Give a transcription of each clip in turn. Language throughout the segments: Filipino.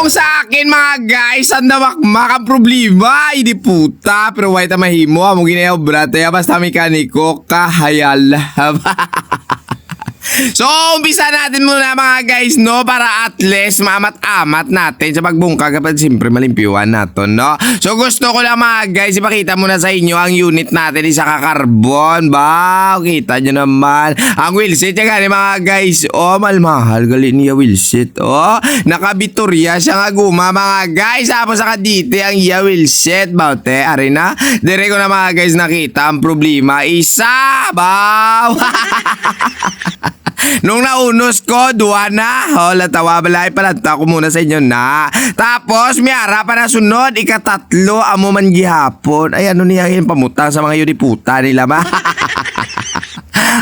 Kung sa akin mga guys, ang damakmak ang problema, hindi puta. Pero wait mahimo, amo ginayaw brate, basta mekaniko, kahayal. So, umpisa natin muna mga guys, no? Para at least maamat-amat natin sa pagbungkag kapag siyempre malimpyuan natin, no? So, gusto ko lang mga guys, ipakita muna sa inyo ang unit natin isa kakarbon, ba? Kita nyo naman. Ang wheelset niya gani mga guys. Oh, mahal gali niya wheelset. Oh, nakabitorya siya nga guma mga guys. Tapos sa kadite ang iya wheelset. Baute, arena. Dire ko na mga guys nakita ang problema. Isa, ba? Nung naunos ko, duwa na. Hola, tawa balay palanta ko muna sa inyo na. Tapos, miyara pa na sunod, ikatatlo, amo man gihapon. Ay, ano niya yung pamutang sa mga yudiputa nila ba?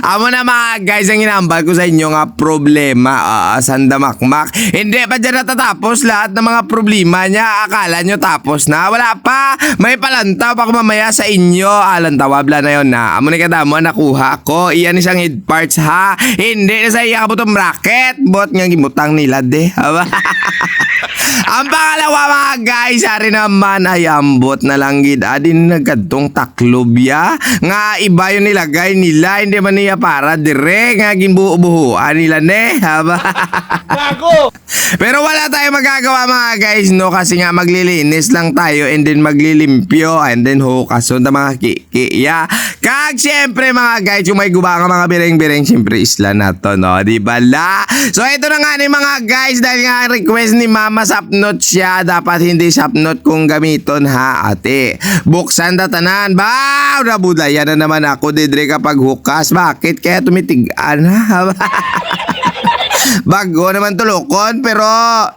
Amo na mga guys, ang inambal ko sa inyo nga problema, sandamakmak. Hindi pa dyan natatapos lahat ng mga problema niya. Akala nyo tapos na? Wala pa. May palantaw pa mamaya sa inyo. Alantawabla na yun na. Amo na kadamo nakuha ko. Iyan isang head parts ha. Hindi na sa iya kabutong bracket. Bot nga gimutang nila de. Ang pangalawa mga guys, hari naman ay ambot na lang gid adin nagkadtong taklob ya. Nga iba yun nilagay nila, hindi man niya para dire nga gimbuo-buhuan nila ne. Gago! Pero wala tayong magagawa mga guys, no? Kasi nga maglilinis lang tayo and then maglilimpyo and then hukason ta mga kikiya. Kag siyempre mga guys, yung may guba nga mga bireng-bireng siyempre isla na to, no? Di ba la? So ito na nga ni mga guys, dahil nga request ni mama sapnot siya, dapat hindi sapnot kung gamiton ha ate. Buksan tatanan, ba? Nabudlayan na naman ako didre kapag hukas. Bakit? Kaya tumitigaan ha? Bago naman tulokon, pero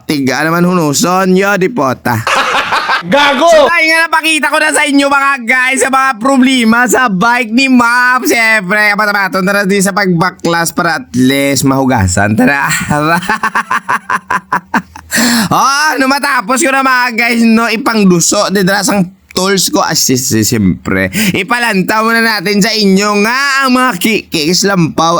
tiga naman hunuson. Yo, di pota. Gago! So, dahil nga napakita ko na sa inyo mga guys sa mga problema sa bike ni Ma'am. Siyempre, kapatamaton tara din sa pagbaklas para at least mahugasan. Tara. Oh, no matapos ko na mga guys, no, ipangduso didra sang tools ko siyempre. Ipalanta muna natin sa inyo nga ang mga kikis lampaw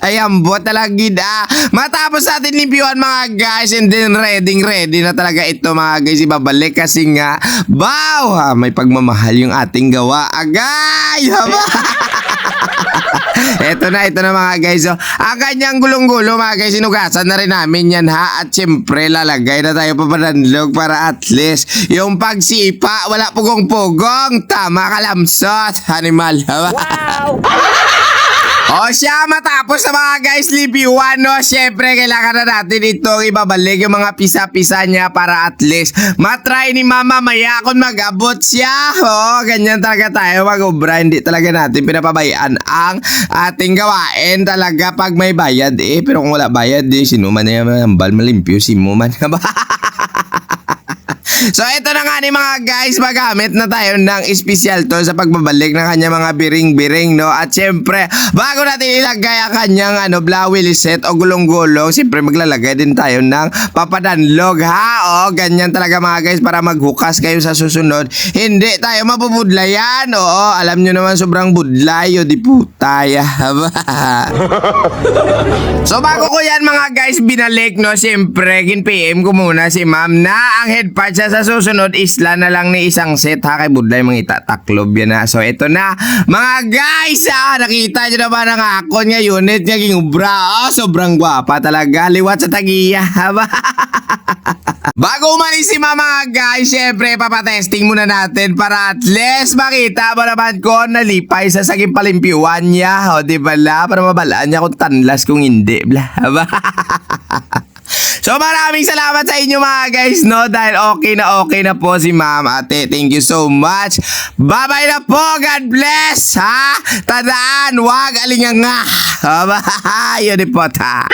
ay ambot talaga gida. Matapos natin limpyuhan mga guys and then ready na talaga ito mga guys, ibabalik kasi nga wow, may pagmamahal yung ating gawa agay. Ito na mga guys. So, ang kanyang gulong-gulo mga guys, sinugasan na rin namin yan ha. At syempre, lalagay na tayo papanandlog para at least yung pagsipa, wala pugong-pugong. Tama kalamsot, animal. Wow! O siya, matapos sa mga guys limpyuhan, no? Syempre, kailangan na natin itong ibabalik yung mga pisa-pisa niya para at least matry ni mama maya kung mag-abot siya. O, ganyan talaga tayo mag-ubra. Hindi talaga natin pinapabayaan ang ating gawain talaga pag may bayad eh. Pero kung wala bayad eh, sino man na yung hambal malimpyo, sino man ba? So ito na nga ni mga guys, magamit na tayo ng special tool sa pagbabalik ng kanyang mga biring-biring, no? At syempre, bago natin ilagay ang kanyang wheel set o gulong-gulong, syempre maglalagay din tayo ng papadanlog ha. O ganyan talaga mga guys, para maghukas kayo sa susunod. Hindi tayo mapubudlayan. Oo, alam nyo naman sobrang budlay o di putaya. So bago ko yan mga guys binalik, no? Syempre, kin-PM ko muna si ma'am na ang head part sa susunod isla na lang ni isang set ha, kay budlay mga itataklob yan na. So ito na mga guys, nakita nyo naman ang akon nga unit nga gingubra. Sobrang gwapa talaga, liwat sa tagiya. Bago umalis si mama guys, syempre papatesting muna natin para at least makita mo naman ko nalipay sa saging palimpyuan niya. O di bala, para mabalaan niya kung tanlas kung hindi bla. So maraming salamat sa inyo mga guys, no? Dahil okay na po si ma'am ate. Thank you so much. Bye-bye na po. God bless, ha? Tandaan, wag alinganga. Bye-bye. Yun po ta.